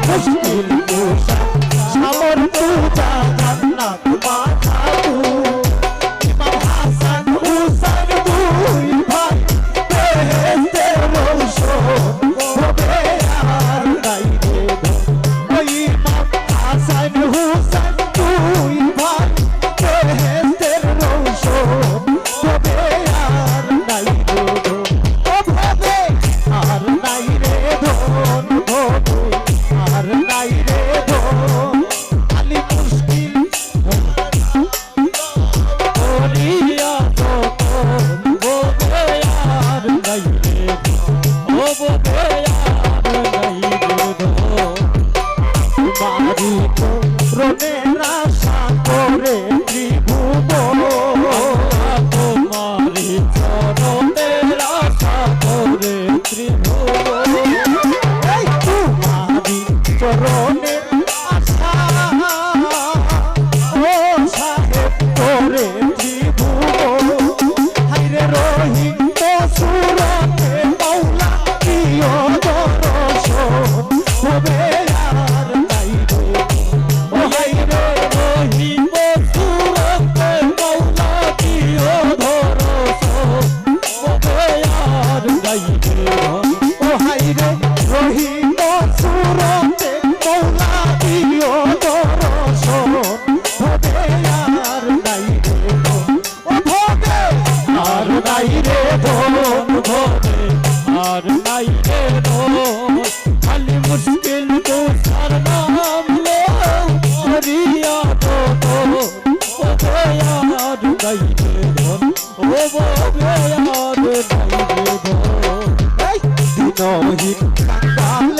মুশকিল কুশা সামর পূজা জান্নাত মাথা ইমাম হাসান হুসাইন দুই ভাই বেহেশতের রৌশন হবে আর নাই রে ওই ইমাম হাসান হুসাইন দুই ভাই বেহেশতের রৌশন হবে আর নাই রে ও ভবে আর নাই রে ধন ভবে আর নাই রে ধন খালি মুশকিল করিয়া তখন ভবে আর নাই রে ও ভবে আর নাই রে ধন মারি রনের আশা করে ত্রিভুবন তোমারি চরণের আশা করে ত্রিভুবন তোমারি চরণের আশা ও সাহেব করে ত্রিভুবন হাইরে রহিম সুরতে মৌলা প্রিয় দর্শন হবে আর নাই রে ও হাইরে রহিম সুরতে মৌলা প্রিয় দর্শন হবে আর নাই রে ও হাইরে রহিম সুরতে মৌলা প্রিয় দর্শন হবে আর নাই রে ও ভবে আর নাই রে ধন ভবে আর নাই রে ধন খালি মুশকিল কুশার নাম লো হরিয়া তো ভবে আর নাই রে ধন ও ভবে আর নাই রে ধন দিনহীন কাঙ্গাল